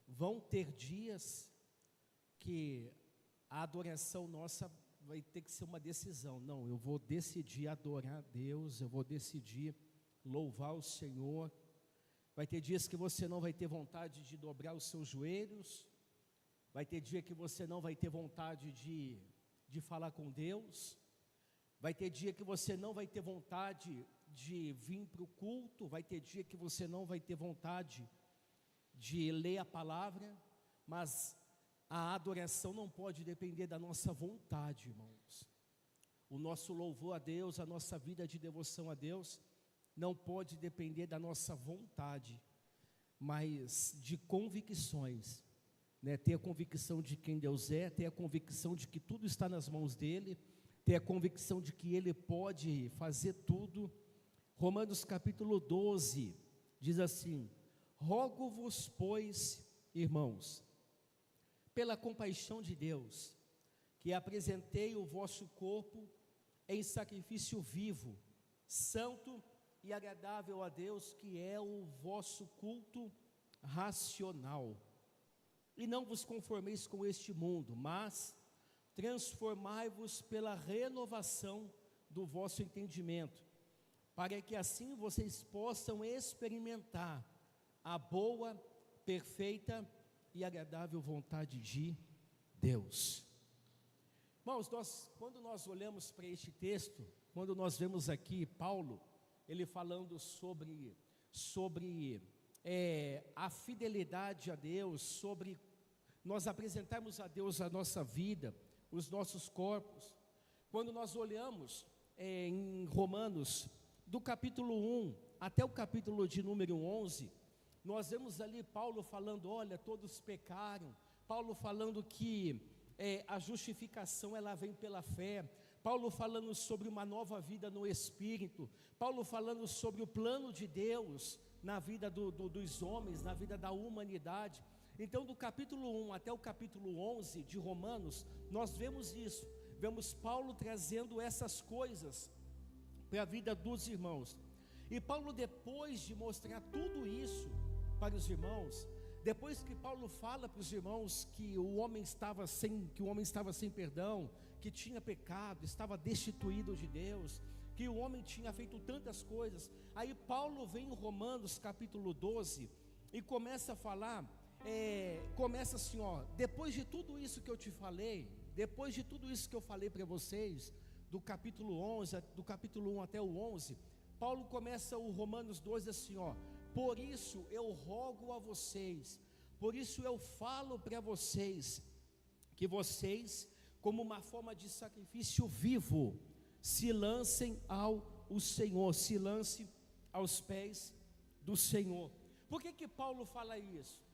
Vão ter dias que a adoração nossa vai ter que ser uma decisão. Não, eu vou decidir adorar a Deus, eu vou decidir louvar o Senhor. Vai ter dias que você não vai ter vontade de dobrar os seus joelhos, vai ter dia que você não vai ter vontade de falar com Deus, vai ter dia que você não vai ter vontade de vir para o culto, vai ter dia que você não vai ter vontade de ler a palavra, mas a adoração não pode depender da nossa vontade, irmãos. O nosso louvor a Deus, a nossa vida de devoção a Deus, não pode depender da nossa vontade, mas de convicções, né? Ter a convicção de quem Deus é, ter a convicção de que tudo está nas mãos dEle, ter a convicção de que Ele pode fazer tudo. Romanos capítulo 12, diz assim: rogo-vos, pois, irmãos, pela compaixão de Deus, que apresentei o vosso corpo em sacrifício vivo, santo e agradável a Deus, que é o vosso culto racional. E não vos conformeis com este mundo, mas transformai-vos pela renovação do vosso entendimento, para que assim vocês possam experimentar a boa, perfeita e agradável vontade de Deus. Irmãos, quando nós olhamos para este texto, quando nós vemos aqui Paulo, ele falando sobre a fidelidade a Deus, sobre nós apresentarmos a Deus a nossa vida, os nossos corpos. Quando nós olhamos em Romanos, do capítulo 1 até o capítulo de número 11, nós vemos ali Paulo falando, olha, todos pecaram. Paulo falando que a justificação ela vem pela fé. Paulo falando sobre uma nova vida no Espírito. Paulo falando sobre o plano de Deus na vida dos homens, na vida da humanidade. Então, do capítulo 1 até o capítulo 11 de Romanos, nós vemos isso. Vemos Paulo trazendo essas coisas para a vida dos irmãos. E Paulo, depois de mostrar tudo isso para os irmãos, depois que Paulo fala para os irmãos que o homem estava sem perdão, que tinha pecado, estava destituído de Deus, que o homem tinha feito tantas coisas, aí Paulo vem em Romanos capítulo 12 e começa a falar, começa assim, ó, depois de tudo isso que eu te falei, depois de tudo isso que eu falei para vocês, do capítulo 11, do capítulo 1 até o 11, Paulo começa o Romanos 12 assim, ó: por isso eu rogo a vocês, por isso eu falo para vocês, que vocês, como uma forma de sacrifício vivo, se lancem ao Senhor, se lance aos pés do Senhor. Por que Paulo fala isso?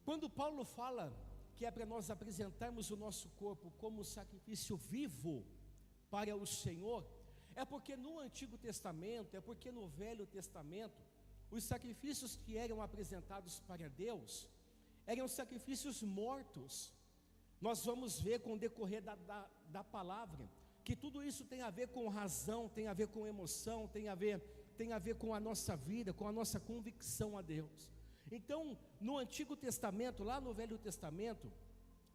Quando Paulo fala que é para nós apresentarmos o nosso corpo como sacrifício vivo para o Senhor, é porque no Antigo Testamento, é porque no Velho Testamento, os sacrifícios que eram apresentados para Deus eram sacrifícios mortos. Nós vamos ver com o decorrer da palavra que tudo isso tem a ver com razão, tem a ver com emoção, tem a ver com a nossa vida, com a nossa convicção a Deus. Então, no Antigo Testamento, lá no Velho Testamento,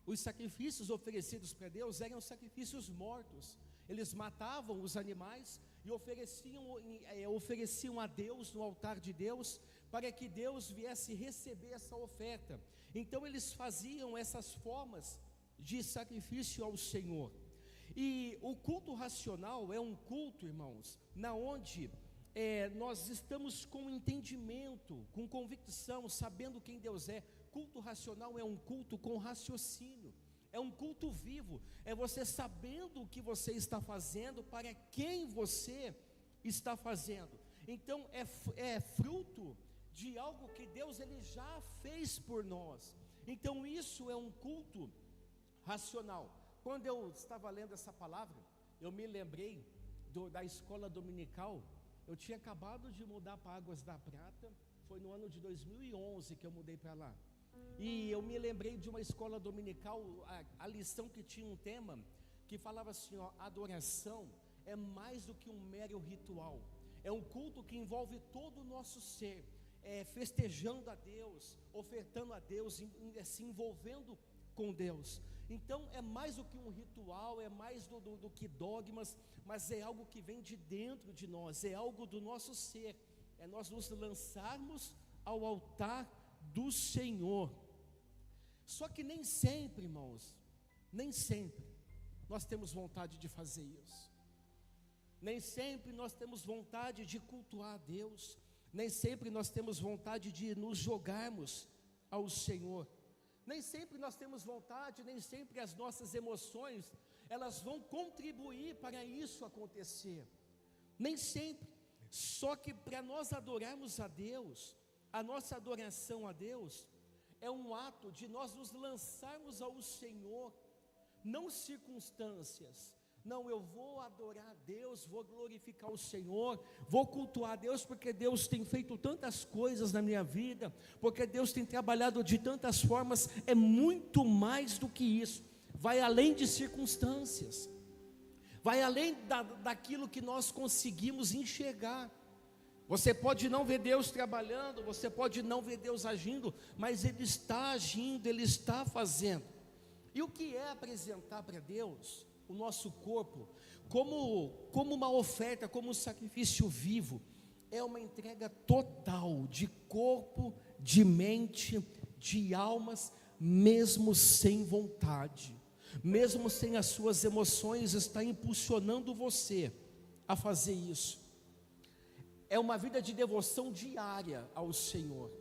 os sacrifícios oferecidos para Deus eram sacrifícios mortos. Eles matavam os animais e ofereciam a Deus no altar de Deus, para que Deus viesse receber essa oferta. Então eles faziam essas formas de sacrifício ao Senhor. E o culto racional é um culto, irmãos, na onde nós estamos com entendimento, com convicção, sabendo quem Deus é. Culto racional é um culto com raciocínio, é um culto vivo, é você sabendo o que você está fazendo, para quem você está fazendo. Então é fruto de algo que Deus ele já fez por nós. Então isso é um culto racional. Quando eu estava lendo essa palavra, eu me lembrei da escola dominical. Eu tinha acabado de mudar para Águas da Prata, foi no ano de 2011 que eu mudei para lá. E eu me lembrei de uma escola dominical, a lição que tinha um tema que falava assim, ó: adoração é mais do que um mero ritual, é um culto que envolve todo o nosso ser, festejando a Deus, ofertando a Deus, se envolvendo com Deus. Então é mais do que um ritual, é mais do que dogmas, mas é algo que vem de dentro de nós, é algo do nosso ser, é nós nos lançarmos ao altar do Senhor. Só que nem sempre, irmãos, nem sempre nós temos vontade de fazer isso. Nem sempre nós temos vontade de cultuar a Deus. Nem sempre nós temos vontade de nos jogarmos ao Senhor. Nem sempre nós temos vontade, nem sempre as nossas emoções, elas vão contribuir para isso acontecer. Nem sempre. Só que para nós adorarmos a Deus, a nossa adoração a Deus é um ato de nós nos lançarmos ao Senhor, não circunstâncias. Não, eu vou adorar a Deus, vou glorificar o Senhor, vou cultuar a Deus, porque Deus tem feito tantas coisas na minha vida, porque Deus tem trabalhado de tantas formas. É muito mais do que isso, vai além de circunstâncias, vai além daquilo que nós conseguimos enxergar. Você pode não ver Deus trabalhando, você pode não ver Deus agindo, mas Ele está agindo, Ele está fazendo. E o que é apresentar para Deus o nosso corpo como uma oferta, como um sacrifício vivo? É uma entrega total de corpo, de mente, de almas, mesmo sem vontade, mesmo sem as suas emoções estar impulsionando você a fazer isso. É uma vida de devoção diária ao Senhor,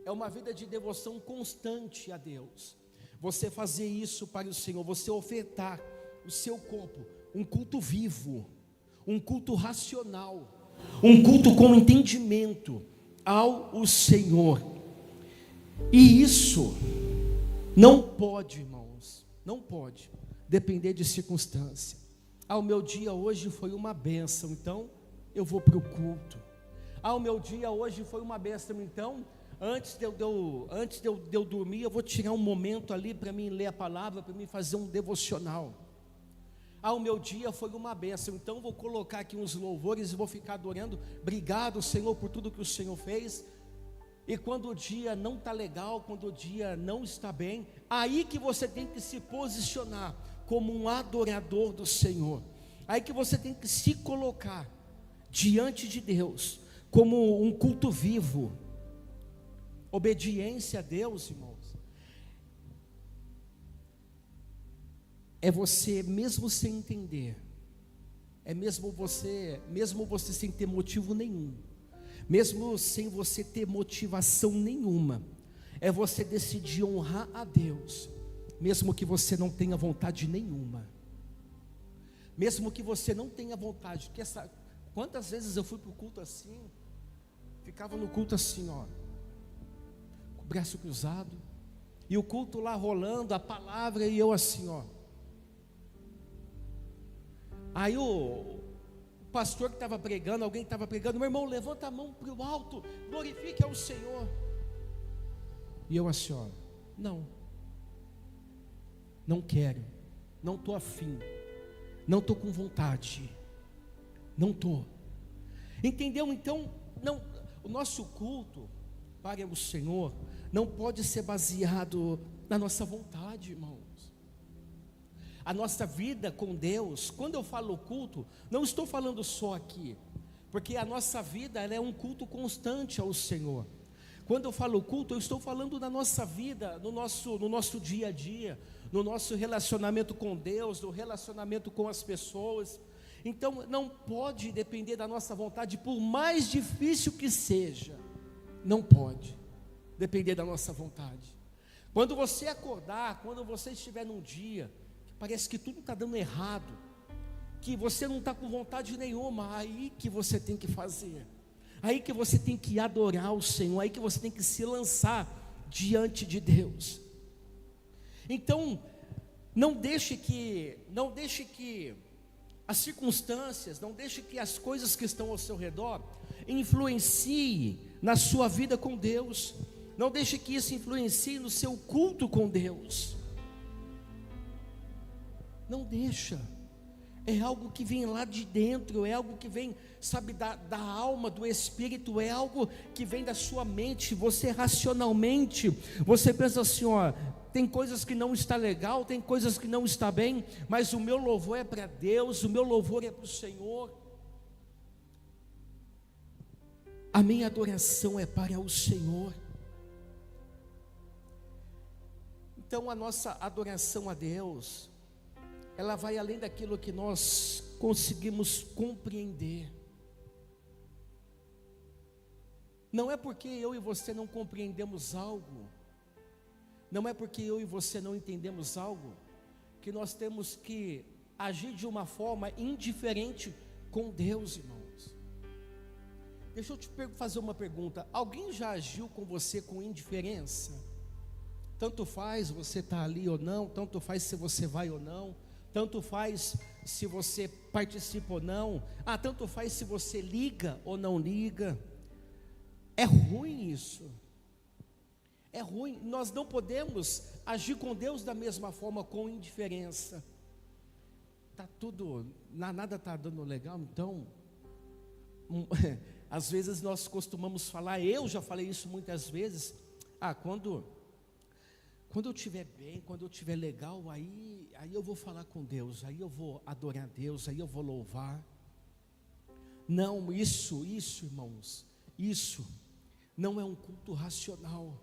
é uma vida de devoção constante a Deus. Você fazer isso para o Senhor, você ofertar o seu corpo, um culto vivo, um culto racional, um culto com entendimento ao Senhor. E isso não pode, irmãos, não pode depender de circunstância. O meu dia hoje foi uma bênção, então eu vou para o culto. O meu dia hoje foi uma bênção, então antes de eu dormir, eu vou tirar um momento ali para mim ler a palavra, para mim fazer um devocional. O meu dia foi uma bênção, então vou colocar aqui uns louvores e vou ficar adorando. Obrigado, Senhor, por tudo que o Senhor fez. E quando o dia não está legal, quando o dia não está bem, aí que você tem que se posicionar como um adorador do Senhor. Aí que você tem que se colocar diante de Deus como um culto vivo. Obediência a Deus, irmãos, é você mesmo sem entender, é mesmo você sem ter motivo nenhum, mesmo sem você ter motivação nenhuma, é você decidir honrar a Deus, mesmo que você não tenha vontade nenhuma, mesmo que você não tenha vontade. Quantas vezes eu fui para o culto assim, ficava no culto assim, ó, com o braço cruzado, e o culto lá rolando, a palavra, e eu assim, ó. Aí o pastor que estava pregando, alguém estava pregando, meu irmão, levanta a mão para o alto, glorifique ao Senhor. E eu assim, ó, não quero, não estou afim, não estou com vontade, não estou. Entendeu? Então, não, o nosso culto para o Senhor não pode ser baseado na nossa vontade, irmãos. A nossa vida com Deus, quando eu falo culto, não estou falando só aqui, porque a nossa vida ela é um culto constante ao Senhor. Quando eu falo culto, eu estou falando da nossa vida, no nosso dia a dia, no nosso relacionamento com Deus, no relacionamento com as pessoas. Então não pode depender da nossa vontade, por mais difícil que seja, não pode depender da nossa vontade. Quando você acordar, quando você estiver num dia parece que tudo está dando errado, que você não está com vontade nenhuma, aí que você tem que fazer, aí que você tem que adorar o Senhor, aí que você tem que se lançar diante de Deus. Então, não deixe que as circunstâncias, não deixe que as coisas que estão ao seu redor influenciem na sua vida com Deus, não deixe que isso influencie no seu culto com Deus. Não deixa, é algo que vem lá de dentro, é algo que vem, sabe, da alma, do espírito, é algo que vem da sua mente. Você racionalmente, você pensa assim, ó, tem coisas que não está legal, tem coisas que não está bem, mas o meu louvor é para Deus, o meu louvor é para o Senhor, a minha adoração é para o Senhor. Então a nossa adoração a Deus, ela vai além daquilo que nós conseguimos compreender. Não é porque eu e você não compreendemos algo, não é porque eu e você não entendemos algo, que nós temos que agir de uma forma indiferente com Deus, irmãos. Deixa eu te fazer uma pergunta: alguém já agiu com você com indiferença? Tanto faz você estar ali ou não, tanto faz se você vai ou não, tanto faz se você participa ou não, tanto faz se você liga ou não liga. É ruim isso, é ruim. Nós não podemos agir com Deus da mesma forma, com indiferença. Nada está dando legal, então, às vezes nós costumamos falar, eu já falei isso muitas vezes, quando eu estiver bem, quando eu estiver legal, aí eu vou falar com Deus, aí eu vou adorar a Deus, aí eu vou louvar. Não, isso, irmãos, isso não é um culto racional,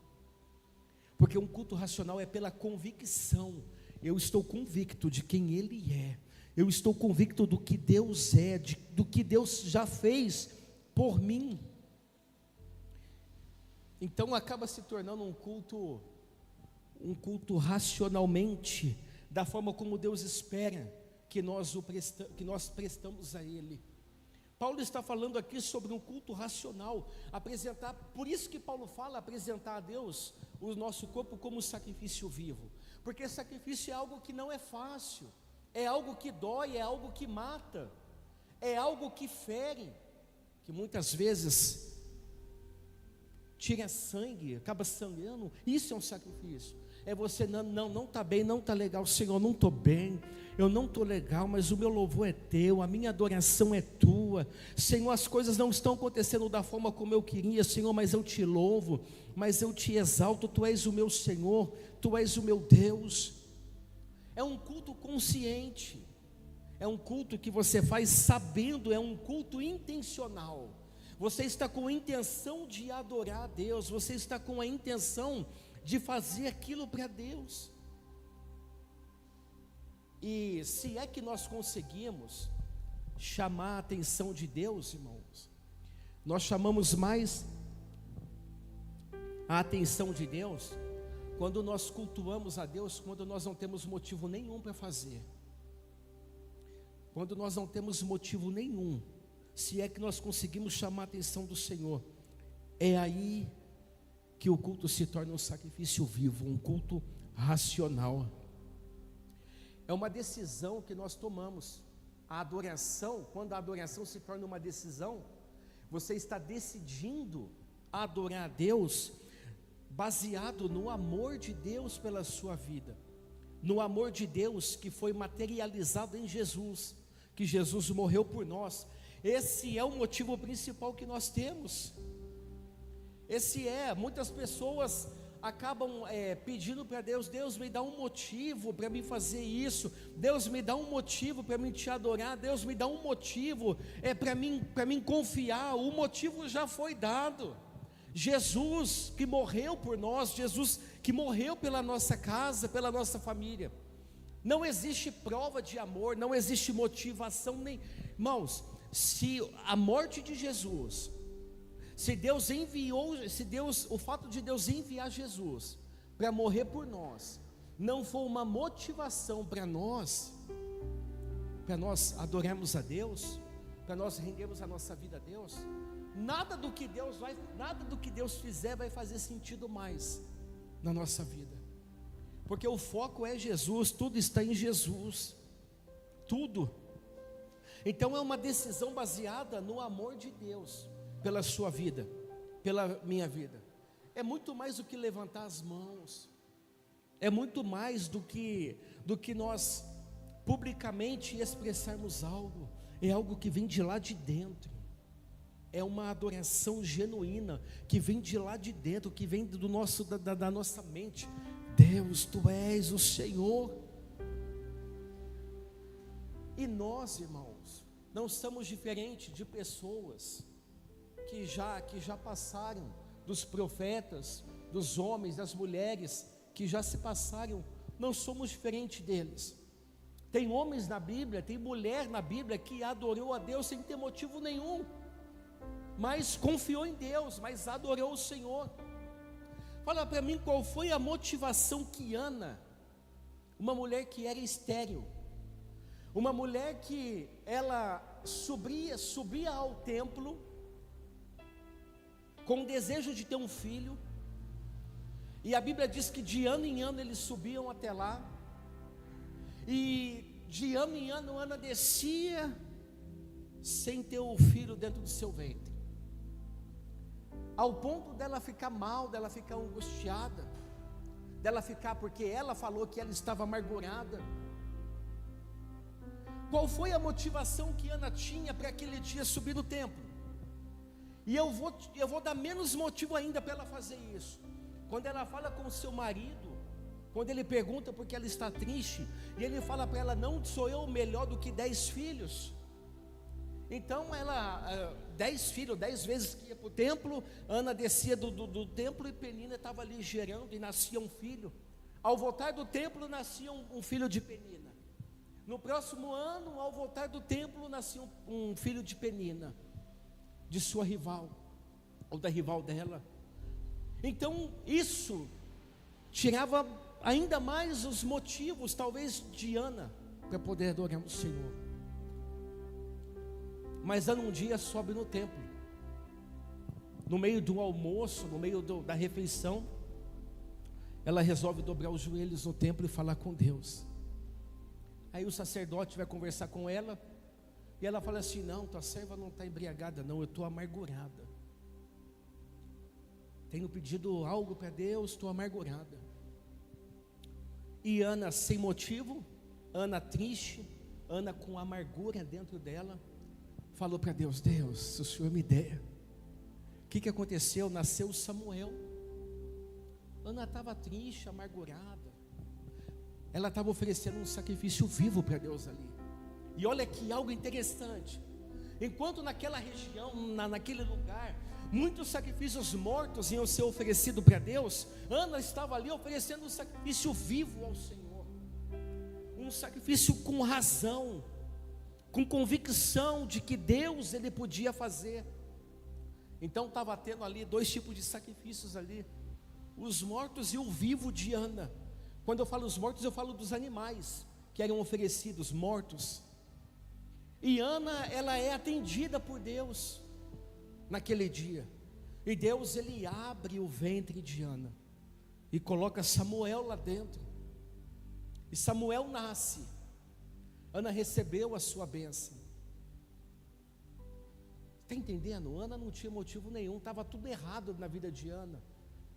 porque um culto racional é pela convicção. Eu estou convicto de quem Ele é, eu estou convicto do que Deus é, do que Deus já fez por mim. Então acaba se tornando um culto racionalmente, da forma como Deus espera que nós prestamos a Ele. Paulo está falando aqui sobre um culto racional, por isso que Paulo fala, apresentar a Deus o nosso corpo como sacrifício vivo, porque sacrifício é algo que não é fácil, é algo que dói, é algo que mata, é algo que fere, que muitas vezes tira sangue, acaba sangrando. Isso é um sacrifício. É você, não está bem, não está legal, Senhor, não estou bem, eu não estou legal, mas o meu louvor é teu, a minha adoração é tua, Senhor, as coisas não estão acontecendo da forma como eu queria, Senhor, mas eu te louvo, mas eu te exalto, tu és o meu Senhor, tu és o meu Deus. É um culto consciente, é um culto que você faz sabendo, é um culto intencional. Você está com a intenção de adorar a Deus, você está com a intenção de fazer aquilo para Deus. E se é que nós conseguimos chamar a atenção de Deus, irmãos, nós chamamos mais a atenção de Deus quando nós cultuamos a Deus, quando nós não temos motivo nenhum para fazer, quando nós não temos motivo nenhum. Se é que nós conseguimos chamar a atenção do Senhor, é aí que o culto se torna um sacrifício vivo, um culto racional. É uma decisão que nós tomamos. A adoração, quando a adoração se torna uma decisão, você está decidindo adorar a Deus baseado no amor de Deus pela sua vida, no amor de Deus que foi materializado em Jesus, que Jesus morreu por nós. Esse é o motivo principal que nós temos. Muitas pessoas acabam pedindo para Deus, Deus me dá um motivo para me fazer isso, Deus me dá um motivo para me te adorar, Deus me dá um motivo para mim confiar. O motivo já foi dado. Jesus que morreu por nós, Jesus que morreu pela nossa casa, pela nossa família. Não existe prova de amor, não existe motivação nem, irmãos, se a morte de Jesus, o fato de Deus enviar Jesus para morrer por nós, não for uma motivação para nós adorarmos a Deus, para nós rendermos a nossa vida a Deus, nada do que Deus fizer vai fazer sentido mais na nossa vida, porque o foco é Jesus, tudo está em Jesus, tudo. Então é uma decisão baseada no amor de Deus pela sua vida, pela minha vida. É muito mais do que levantar as mãos, é muito mais do que nós publicamente expressarmos algo, é algo que vem de lá de dentro. É uma adoração genuína, que vem de lá de dentro, que vem da nossa mente. Deus, Tu és o Senhor. E nós, irmãos, não somos diferentes de pessoas que já passaram, dos profetas, dos homens, das mulheres, que já se passaram. Não somos diferentes deles. Tem homens na Bíblia, tem mulher na Bíblia que adorou a Deus sem ter motivo nenhum, mas confiou em Deus, mas adorou o Senhor. Fala para mim qual foi a motivação que Ana, uma mulher que era estéril, uma mulher que ela subia ao templo com o desejo de ter um filho, e a Bíblia diz que de ano em ano eles subiam até lá, e de ano em ano Ana descia sem ter o filho dentro do seu ventre, ao ponto dela ficar mal, dela ficar angustiada, dela ficar, porque ela falou que ela estava amargurada. Qual foi a motivação que Ana tinha para aquele dia subir no templo? E eu vou dar menos motivo ainda para ela fazer isso. Quando ela fala com o seu marido, quando ele pergunta porque ela está triste, e ele fala para ela: não sou eu melhor do que 10 filhos? Então ela, 10 filhos, 10 vezes que ia para o templo, Ana descia do templo e Penina estava ali gerando e nascia um filho. Ao voltar do templo nascia um filho de Penina. No próximo ano, ao voltar do templo, nascia um filho de Penina, de sua rival, ou da rival dela. Então isso tirava ainda mais os motivos, talvez, de Ana para poder adorar o Senhor. Mas Ana um dia sobe no templo, no meio do almoço, no meio da refeição, ela resolve dobrar os joelhos no templo e falar com Deus. Aí o sacerdote vai conversar com ela, e ela fala assim: não, tua serva não está embriagada não, eu estou amargurada, tenho pedido algo para Deus, estou amargurada. E Ana sem motivo, Ana triste, Ana com amargura dentro dela, falou para Deus: Deus, se o Senhor me der. O que aconteceu? Nasceu Samuel. Ana estava triste, amargurada, ela estava oferecendo um sacrifício vivo para Deus ali. E olha que algo interessante, enquanto naquela região, naquele lugar, muitos sacrifícios mortos iam ser oferecidos para Deus, Ana estava ali oferecendo um sacrifício vivo ao Senhor, um sacrifício com razão, com convicção de que Deus ele podia fazer. Então estava tendo ali 2 tipos de sacrifícios ali, os mortos e o vivo de Ana. Quando eu falo os mortos, eu falo dos animais que eram oferecidos, mortos. E Ana, ela é atendida por Deus naquele dia, e Deus ele abre o ventre de Ana e coloca Samuel lá dentro, e Samuel nasce. Ana recebeu a sua bênção. Está entendendo? Ana não tinha motivo nenhum, estava tudo errado na vida de Ana.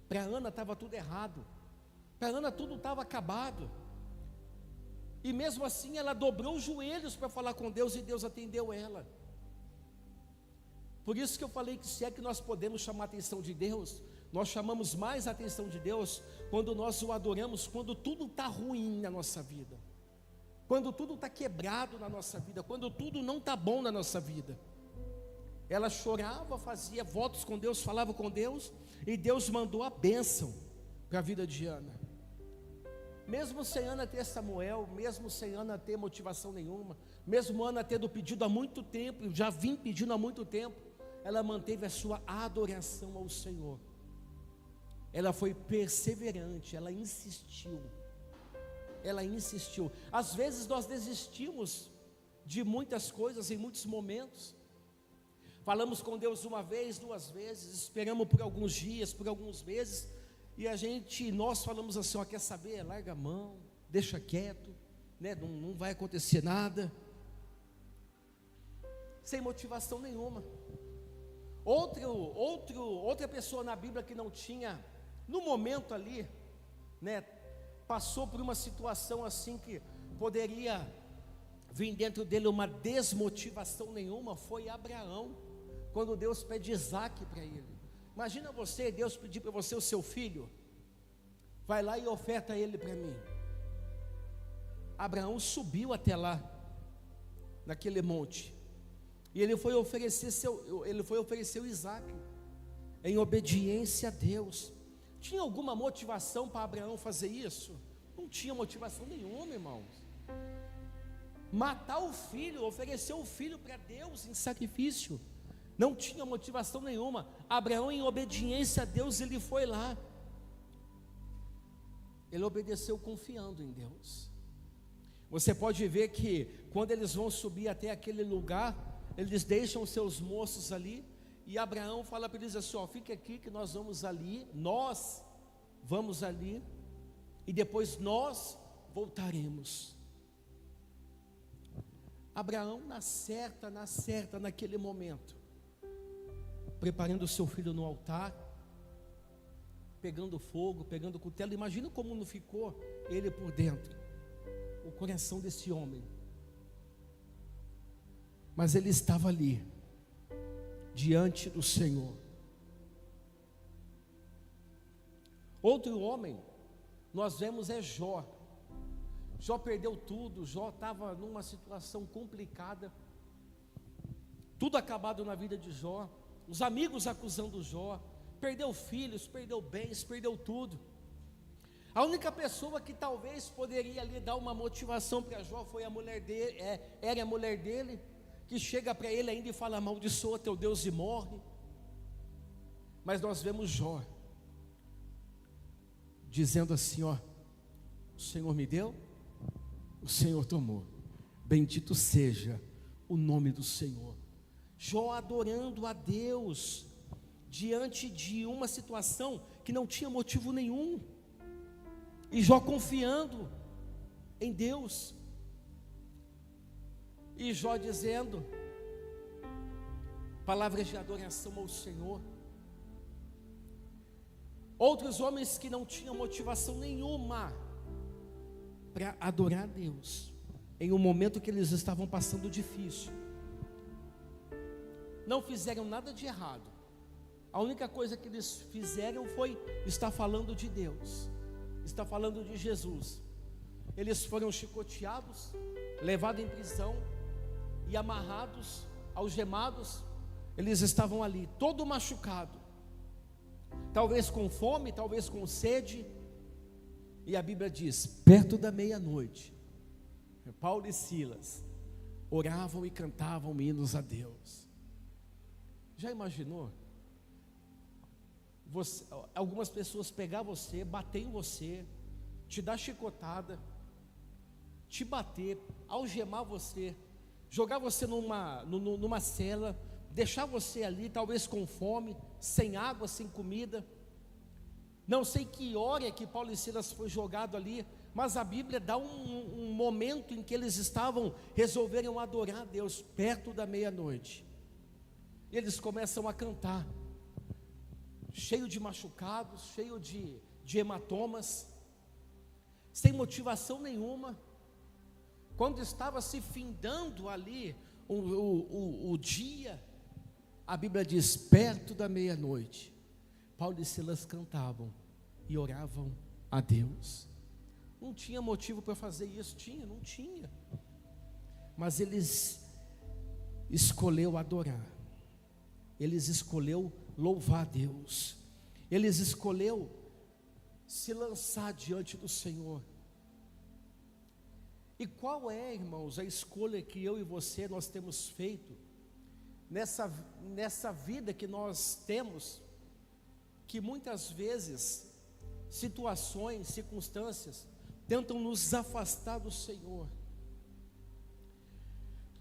Para Ana estava tudo errado, para Ana tudo estava acabado, e mesmo assim ela dobrou os joelhos para falar com Deus, e Deus atendeu ela. Por isso que eu falei que se é que nós podemos chamar a atenção de Deus, nós chamamos mais a atenção de Deus quando nós o adoramos, quando tudo está ruim na nossa vida, quando tudo está quebrado na nossa vida, quando tudo não está bom na nossa vida. Ela chorava, fazia votos com Deus, falava com Deus, e Deus mandou a bênção para a vida de Ana. Mesmo sem Ana ter Samuel, mesmo sem Ana ter motivação nenhuma, mesmo Ana tendo pedido há muito tempo, já vim pedindo há muito tempo, ela manteve a sua adoração ao Senhor. Ela foi perseverante, ela insistiu. Às vezes nós desistimos de muitas coisas em muitos momentos. Falamos com Deus uma vez, 2 vezes, esperamos por alguns dias, por alguns meses, e nós falamos assim: ó, quer saber? Larga a mão, deixa quieto, né? Não vai acontecer nada, sem motivação nenhuma. Outra pessoa na Bíblia que não tinha, no momento ali, né, passou por uma situação assim que poderia vir dentro dele uma desmotivação nenhuma, foi Abraão, quando Deus pede Isaque para ele. Imagina você, Deus pedir para você o seu filho, vai lá e oferta ele para mim. Abraão subiu até lá, naquele monte, e ele foi oferecer o Isaque, em obediência a Deus. Tinha alguma motivação para Abraão fazer isso? Não tinha motivação nenhuma, irmãos. Matar o filho, oferecer o filho para Deus em sacrifício, não tinha motivação nenhuma. Abraão, em obediência a Deus, ele foi lá. Ele obedeceu confiando em Deus. Você pode ver que quando eles vão subir até aquele lugar, eles deixam os seus moços ali, e Abraão fala para eles assim: ó, fique aqui que nós vamos ali, e depois nós voltaremos. Abraão na certa, naquele momento, preparando o seu filho no altar, pegando fogo, pegando cutelo. Imagina como não ficou ele por dentro, o coração desse homem. Mas ele estava ali, diante do Senhor. Outro homem, nós vemos, é Jó. Jó perdeu tudo, Jó estava numa situação complicada, tudo acabado na vida de Jó, os amigos acusando Jó, perdeu filhos, perdeu bens, perdeu tudo. A única pessoa que talvez poderia lhe dar uma motivação para Jó foi a mulher dele, era a mulher dele, que chega para ele ainda e fala: amaldiçoa teu Deus e morre. Mas nós vemos Jó dizendo assim: ó, o Senhor me deu, o Senhor tomou, bendito seja o nome do Senhor. Jó adorando a Deus, diante de uma situação que não tinha motivo nenhum, e Jó confiando em Deus, e Jó dizendo palavras de adoração ao Senhor. Outros homens que não tinham motivação nenhuma para adorar a Deus, em um momento que eles estavam passando difícil, não fizeram nada de errado. A única coisa que eles fizeram foi estar falando de Deus, estar falando de Jesus. Eles foram chicoteados, levados em prisão e amarrados, algemados. Eles estavam ali, todo machucado, talvez com fome, talvez com sede. E a Bíblia diz: perto da meia-noite, Paulo e Silas oravam e cantavam hinos a Deus. Já imaginou? Algumas pessoas pegar você, bater em você, te dar chicotada, te bater, algemar você, jogar você numa cela, deixar você ali, talvez com fome, sem água, sem comida. Não sei que hora que Paulo e Silas foi jogado ali, mas a Bíblia dá um momento em que eles resolveram adorar a Deus, perto da meia-noite. Eles começam a cantar, cheio de machucados, cheio de hematomas, sem motivação nenhuma. Quando estava se findando ali o dia, a Bíblia diz: perto da meia-noite, Paulo e Silas cantavam e oravam a Deus. Não tinha motivo para fazer isso, não tinha. Mas eles escolheram adorar, eles escolheram louvar a Deus, eles escolheram se lançar diante do Senhor. E qual é, irmãos, a escolha que eu e você nós temos feito nessa vida que nós temos, que muitas vezes situações, circunstâncias tentam nos afastar do Senhor?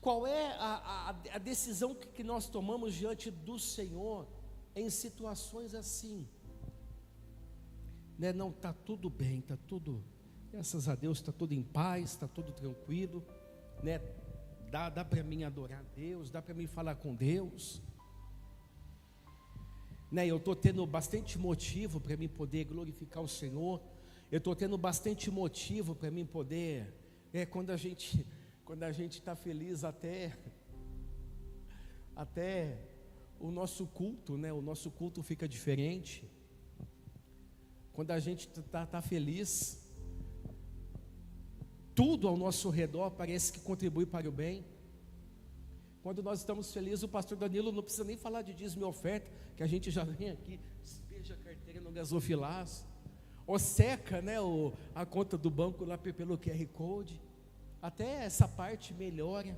Qual é a decisão que nós tomamos diante do Senhor em situações assim? Né? Não, está tudo bem, está tudo, graças a Deus, está tudo em paz, está tudo tranquilo, né? Dá para mim adorar a Deus, dá para mim falar com Deus, né? Eu estou tendo bastante motivo para mim poder glorificar o Senhor. Eu estou tendo bastante motivo para mim poder, quando quando a gente está feliz, até o nosso culto, né? O nosso culto fica diferente. Quando a gente está feliz, tudo ao nosso redor parece que contribui para o bem. Quando nós estamos felizes, o pastor Danilo não precisa nem falar de dízimo e oferta, que a gente já vem aqui, despeja a carteira no gasofilaço, ou seca, né, a conta do banco lá pelo QR Code. Até essa parte melhora.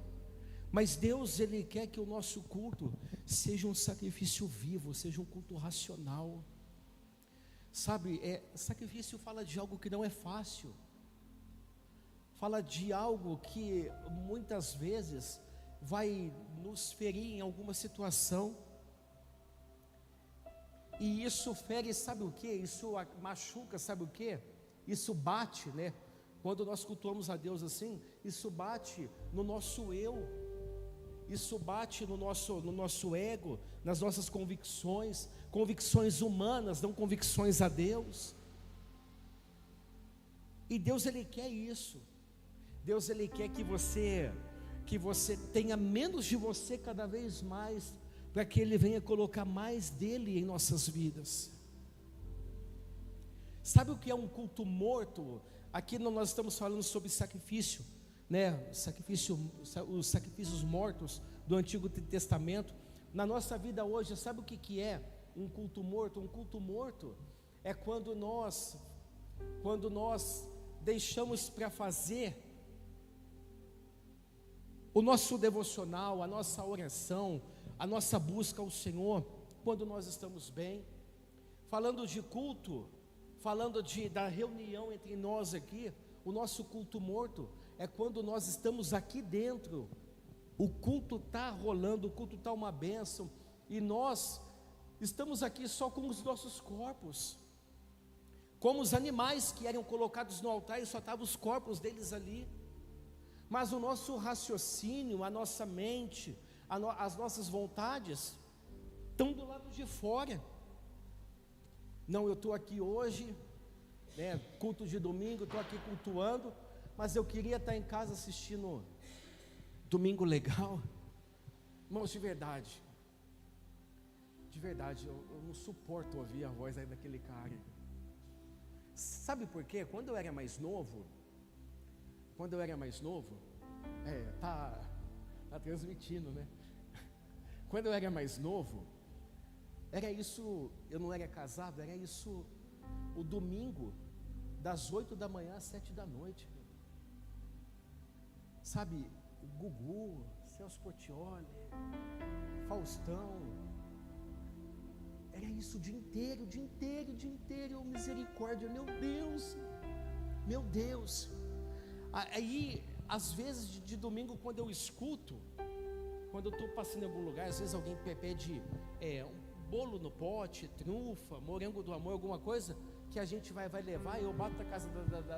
Mas Deus, Ele quer que o nosso culto seja um sacrifício vivo, seja um culto racional. Sabe, sacrifício fala de algo que não é fácil. Fala de algo que muitas vezes vai nos ferir em alguma situação. E isso fere, sabe o que? Isso machuca, sabe o que? Isso bate, né? Quando nós cultuamos a Deus assim, isso bate no nosso eu. Isso bate no nosso ego, nas nossas convicções humanas, não convicções a Deus. E Deus, Ele quer isso. Deus, Ele quer que você tenha menos de você cada vez mais, para que Ele venha colocar mais dEle em nossas vidas. Sabe o que é um culto morto? Aqui nós estamos falando sobre sacrifício, né? Os sacrifícios mortos do Antigo Testamento. Na nossa vida hoje, sabe o que é um culto morto? Um culto morto é quando nós deixamos para fazer o nosso devocional, a nossa oração, a nossa busca ao Senhor, quando nós estamos bem. Falando de culto, falando da reunião entre nós aqui, o nosso culto morto é quando nós estamos aqui dentro, o culto está rolando, o culto está uma bênção, e nós estamos aqui só com os nossos corpos, como os animais que eram colocados no altar e só estavam os corpos deles ali. Mas o nosso raciocínio, a nossa mente, as nossas vontades estão do lado de fora. Não, eu estou aqui hoje, né, culto de domingo, estou aqui cultuando, mas eu queria estar em casa assistindo Domingo Legal. Irmãos, de verdade, eu não suporto ouvir a voz aí daquele cara. Sabe por quê? Quando eu era mais novo, tá transmitindo, né? Quando eu era mais novo, era isso, eu não era casado, era isso, o domingo, das 8 da manhã às 7 da noite. Sabe, Gugu, Celso Portiolli, Faustão, era isso o dia inteiro, misericórdia, meu Deus. Aí, às vezes de domingo, quando eu escuto, quando eu estou passando em algum lugar, às vezes alguém pede um bolo no pote, trufa, morango do amor, alguma coisa que a gente vai levar, e eu bato na casa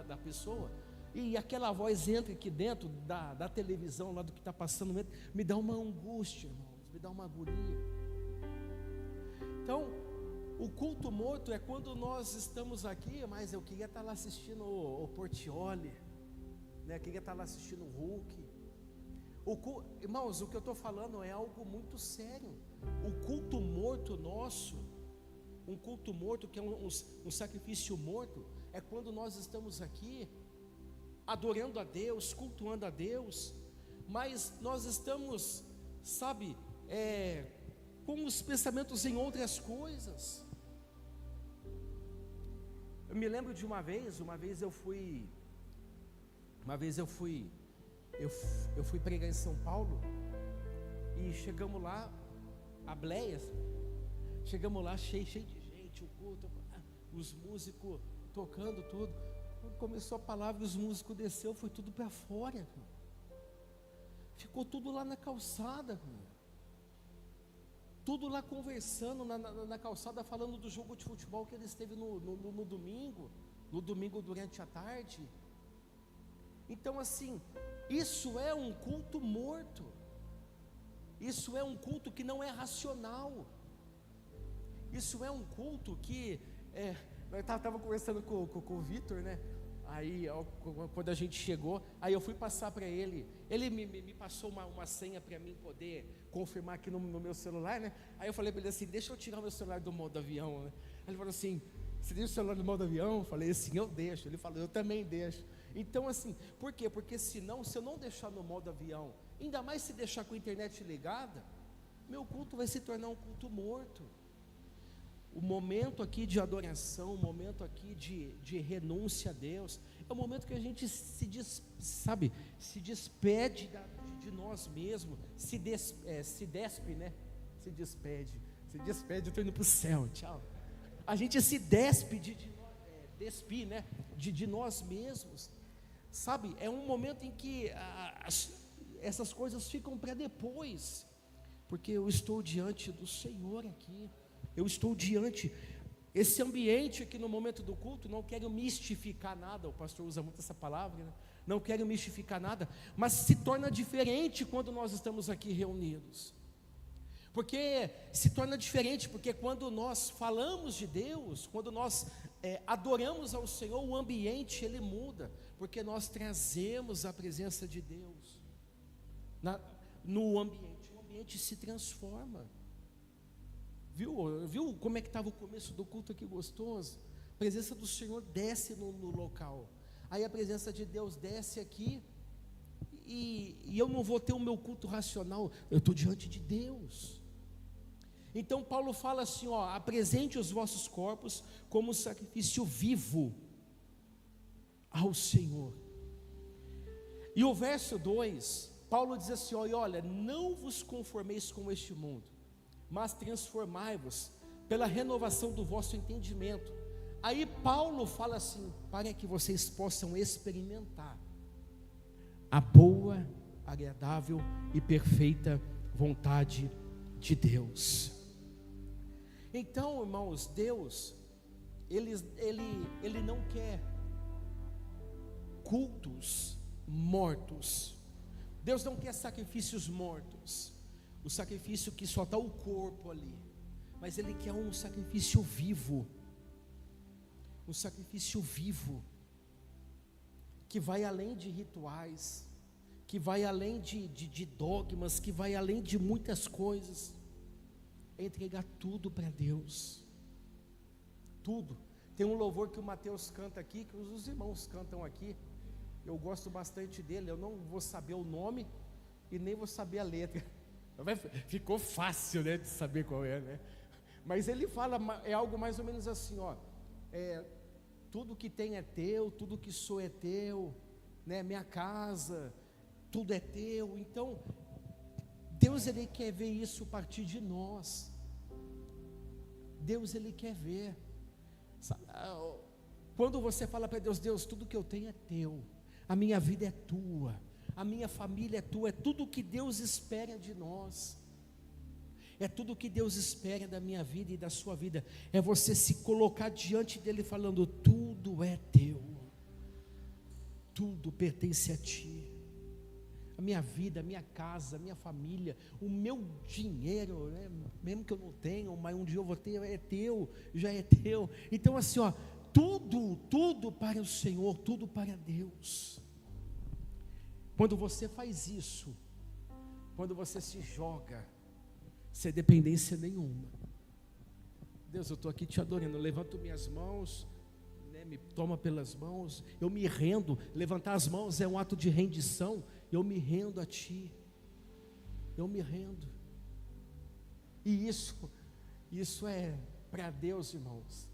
da pessoa, e aquela voz entra aqui dentro da televisão, lá do que está passando, me dá uma angústia, irmãos, me dá uma agonia. Então, o culto morto é quando nós estamos aqui, mas eu queria estar lá assistindo o Portiolli, né? Eu queria estar lá assistindo o Hulk. Irmãos, o que eu estou falando é algo muito sério. O culto morto nosso, um culto morto que é um sacrifício morto, é quando nós estamos aqui adorando a Deus, cultuando a Deus, mas nós estamos, sabe, com os pensamentos em outras coisas. Eu me lembro de uma vez eu fui pregar em São Paulo, e chegamos lá, Ableias, chegamos lá cheio de gente, o culto, os músicos tocando tudo. Quando começou a palavra, os músicos desceu, foi tudo para fora, ficou tudo lá na calçada, tudo lá conversando na calçada, falando do jogo de futebol que eles teve no domingo durante a tarde. Então, assim, isso é um culto morto, isso é um culto que não é racional, isso é um culto que, eu estava conversando com o Vitor, né? Aí, quando a gente chegou, aí eu fui passar para ele. Ele me passou uma senha para mim poder confirmar aqui no meu celular, né? Aí eu falei para ele assim: deixa eu tirar o meu celular do modo avião, né? Aí ele falou assim: você deixa o celular do modo avião? Eu falei assim: eu deixo. Ele falou: eu também deixo. Então assim, por quê? Porque senão, se eu não deixar no modo avião, ainda mais se deixar com a internet ligada, meu culto vai se tornar um culto morto. O momento aqui de adoração, o momento aqui de renúncia a Deus, é o momento que a gente se despede de nós mesmos, se despe, né? Se despede, eu estou indo para o céu, tchau. A gente se despe despir, né? De nós mesmos, sabe? É um momento em que essas coisas ficam para depois, porque eu estou diante do Senhor aqui. Eu estou diante, esse ambiente aqui no momento do culto, não quero mistificar nada, o pastor usa muito essa palavra, né? Não quero mistificar nada, mas se torna diferente quando nós estamos aqui reunidos, porque se torna diferente, porque quando nós falamos de Deus, quando nós adoramos ao Senhor, o ambiente ele muda, porque nós trazemos a presença de Deus no ambiente, o ambiente se transforma. Viu como é que estava o começo do culto aqui gostoso? A presença do Senhor desce no local. Aí a presença de Deus desce aqui. E eu não vou ter o meu culto racional. Eu estou diante de Deus. Então Paulo fala assim, ó: apresente os vossos corpos como sacrifício vivo ao Senhor. E o verso 2, Paulo diz assim, ó: e olha, não vos conformeis com este mundo, mas transformai-vos pela renovação do vosso entendimento. Aí Paulo fala assim: para que vocês possam experimentar a boa, agradável e perfeita vontade de Deus. Então, irmãos, Deus, Ele não quer cultos mortos. Deus não quer sacrifícios mortos, o sacrifício que só está o corpo ali, mas Ele quer um sacrifício vivo, que vai além de rituais, que vai além de dogmas, que vai além de muitas coisas. É entregar tudo para Deus, tudo. Tem um louvor que o Mateus canta aqui, que os irmãos cantam aqui, eu gosto bastante dele. Eu não vou saber o nome e nem vou saber a letra. Ficou fácil, né, de saber qual é, né? Mas ele fala, é algo mais ou menos assim, ó: tudo que tem é teu, tudo que sou é teu, né? Minha casa, tudo é teu. Então, Deus, Ele quer ver isso a partir de nós. Deus, Ele quer ver. Quando você fala para Deus: Deus, tudo que eu tenho é teu, a minha vida é tua, a minha família é tua, é tudo que Deus espera de nós, é tudo que Deus espera da minha vida e da sua vida, é você se colocar diante dEle falando: tudo é teu, tudo pertence a ti, a minha vida, a minha casa, a minha família, o meu dinheiro, né? Mesmo que eu não tenha, mas um dia eu vou ter, é teu, já é teu. Então assim, ó, tudo para o Senhor, tudo para Deus. Quando você faz isso, quando você se joga, sem dependência nenhuma, Deus, eu estou aqui te adorando, eu levanto minhas mãos, né, me toma pelas mãos, eu me rendo. Levantar as mãos é um ato de rendição. Eu me rendo a ti, eu me rendo. E isso é para Deus, irmãos.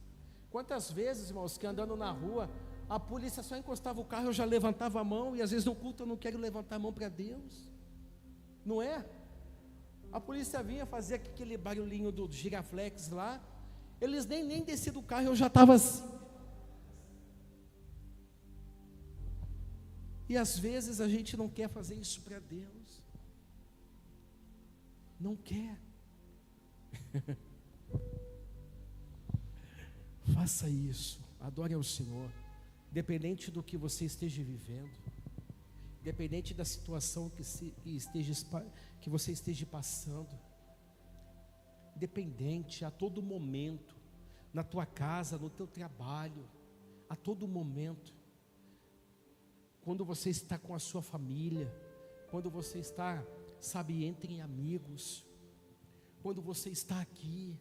Quantas vezes, irmãos, que andando na rua, a polícia só encostava o carro, eu já levantava a mão, e às vezes no culto eu não quero levantar a mão para Deus, não é? A polícia vinha fazer aquele barulhinho do giraflex lá, eles nem desciam do carro, eu já estava assim. E às vezes a gente não quer fazer isso para Deus, não quer. Faça isso, adore ao Senhor, independente do que você esteja vivendo, independente da situação que você esteja passando, independente, a todo momento, na tua casa, no teu trabalho, a todo momento, quando você está com a sua família, quando você está, sabe, entre amigos, quando você está aqui.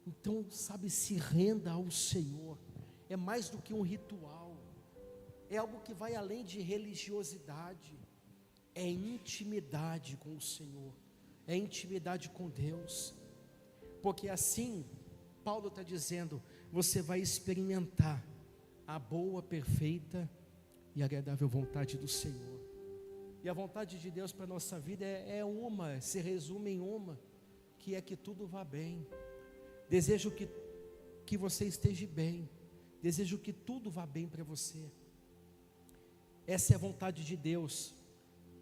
Então, sabe, se renda ao Senhor. É mais do que um ritual, é algo que vai além de religiosidade, é intimidade com o Senhor, é intimidade com Deus, porque assim, Paulo está dizendo, você vai experimentar a boa, perfeita e agradável vontade do Senhor. E a vontade de Deus para a nossa vida se resume em uma, que é que tudo vá bem. Desejo que você esteja bem, desejo que tudo vá bem para você. Essa é a vontade de Deus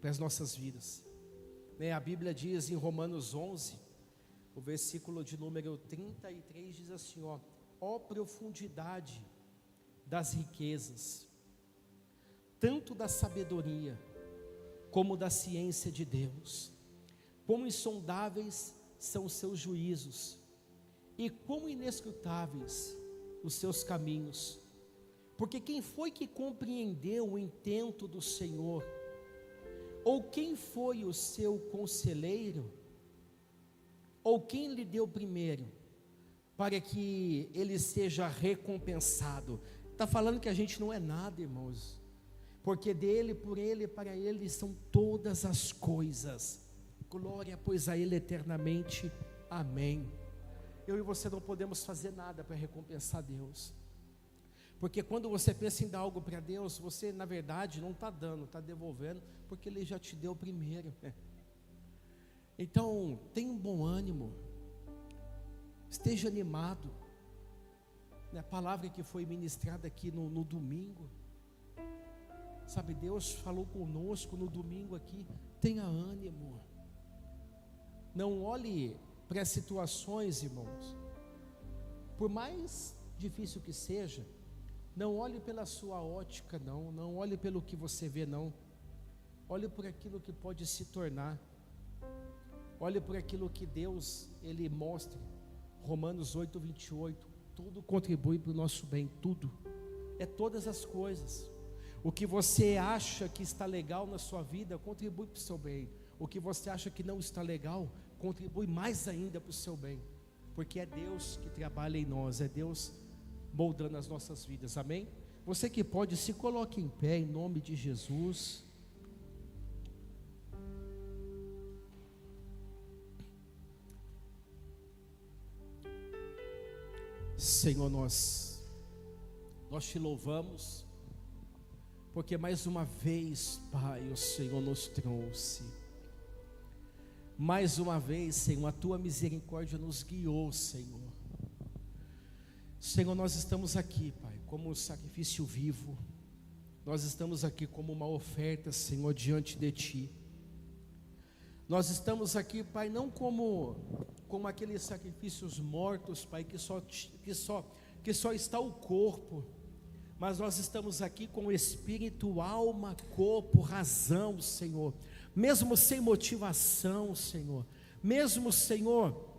para as nossas vidas. A Bíblia diz em Romanos 11, o versículo de número 33, diz assim, ó profundidade das riquezas, tanto da sabedoria, como da ciência de Deus, quão insondáveis são os seus juízos, e quão inescrutáveis os seus caminhos. Porque quem foi que compreendeu o intento do Senhor? Ou quem foi o seu conselheiro? Ou quem lhe deu primeiro, para que ele seja recompensado? Está falando que a gente não é nada, irmãos, porque dele, por ele e para ele são todas as coisas. Glória, pois, a ele eternamente. Amém. Eu e você não podemos fazer nada para recompensar Deus, porque quando você pensa em dar algo para Deus, você na verdade não está dando, está devolvendo, porque Ele já te deu primeiro. Então, tenha um bom ânimo, esteja animado. A palavra que foi ministrada aqui no domingo, sabe, Deus falou conosco no domingo aqui, tenha ânimo, não olhe para as situações, irmãos, por mais difícil que seja, não olhe pela sua ótica, não olhe pelo que você vê, não, olhe por aquilo que pode se tornar, olhe por aquilo que Deus, Ele mostra. Romanos 8, 28, tudo contribui para o nosso bem, tudo, é todas as coisas. O que você acha que está legal na sua vida, contribui para o seu bem. O que você acha que não está legal, contribui mais ainda para o seu bem, porque é Deus que trabalha em nós, é Deus moldando as nossas vidas, amém? Você que pode, se coloque em pé em nome de Jesus. Senhor, nós te louvamos, porque mais uma vez, Pai, o Senhor nos trouxe. Mais uma vez, Senhor, a Tua misericórdia nos guiou, Senhor. Senhor, nós estamos aqui, Pai, como um sacrifício vivo. Nós estamos aqui como uma oferta, Senhor, diante de Ti. Nós estamos aqui, Pai, não como aqueles sacrifícios mortos, Pai, que só está o corpo, mas nós estamos aqui com espírito, alma, corpo, razão, Senhor, mesmo sem motivação, Senhor, mesmo, Senhor,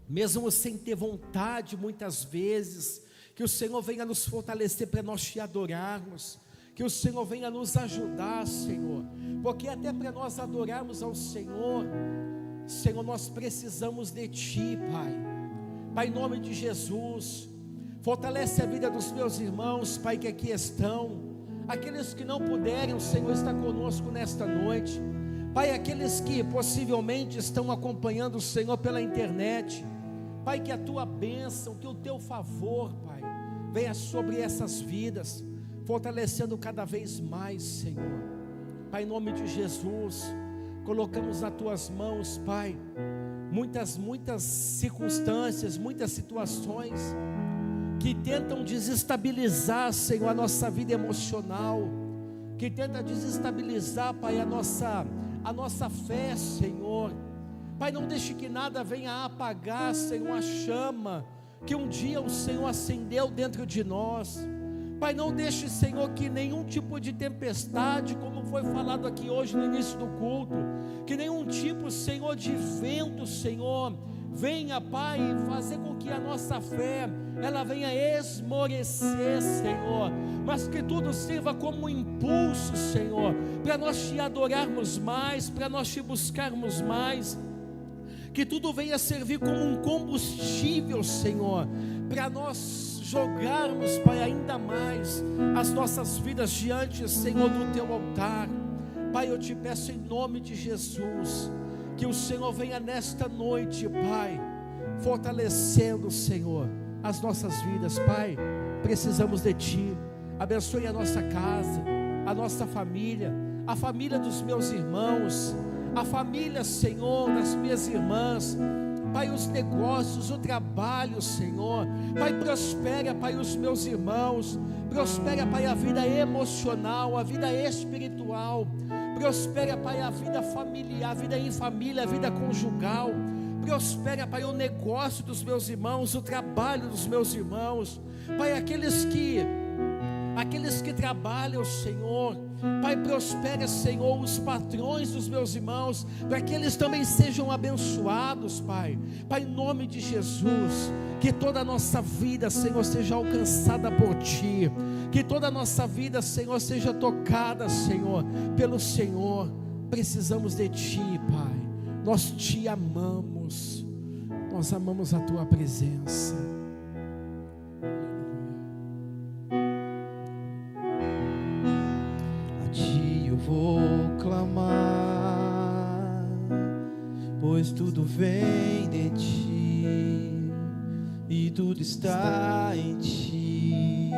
mesmo sem ter vontade muitas vezes, que o Senhor venha nos fortalecer para nós te adorarmos, que o Senhor venha nos ajudar, Senhor, porque até para nós adorarmos ao Senhor, Senhor, nós precisamos de Ti, Pai. Pai, em nome de Jesus, fortalece a vida dos meus irmãos, Pai, que aqui estão, aqueles que não puderem, o Senhor está conosco nesta noite, Pai, aqueles que possivelmente estão acompanhando o Senhor pela internet, Pai, que a Tua bênção, que o Teu favor, Pai, venha sobre essas vidas, fortalecendo cada vez mais, Senhor. Pai, em nome de Jesus, colocamos nas Tuas mãos, Pai, muitas circunstâncias, muitas situações que tentam desestabilizar, Senhor, a nossa vida emocional, que tenta desestabilizar, Pai, a nossa fé, Senhor. Pai, não deixe que nada venha apagar, Senhor, a chama que um dia o Senhor acendeu dentro de nós. Pai, não deixe, Senhor, que nenhum tipo de tempestade, como foi falado aqui hoje no início do culto, que nenhum tipo, Senhor, de vento, Senhor, venha, Pai, fazer com que a nossa fé ela venha esmorecer, Senhor, mas que tudo sirva como um impulso, Senhor, para nós te adorarmos mais, para nós te buscarmos mais, que tudo venha servir como um combustível, Senhor, para nós jogarmos, Pai, ainda mais as nossas vidas diante, Senhor, do teu altar. Pai, eu te peço em nome de Jesus, que o Senhor venha nesta noite, Pai, fortalecendo, Senhor, as nossas vidas. Pai, precisamos de Ti. Abençoe a nossa casa, a nossa família, a família dos meus irmãos, a família, Senhor, das minhas irmãs. Pai, os negócios, o trabalho, Senhor. Pai, prospera, Pai, os meus irmãos. Prospera, Pai, a vida emocional, a vida espiritual. Prospera, Pai, a vida familiar, a vida em família, a vida conjugal. Prospera, Pai, o negócio dos meus irmãos, o trabalho dos meus irmãos. Pai, aqueles que trabalham, Senhor. Pai, prospera, Senhor, os patrões dos meus irmãos, para que eles também sejam abençoados, Pai. Pai, em nome de Jesus, que toda a nossa vida, Senhor, seja alcançada por Ti. Que toda a nossa vida, Senhor, seja tocada, Senhor, pelo Senhor. Precisamos de Ti, Pai. Nós Te amamos. Nós amamos a Tua presença. A Ti eu vou clamar, pois tudo vem de Ti e tudo está em Ti.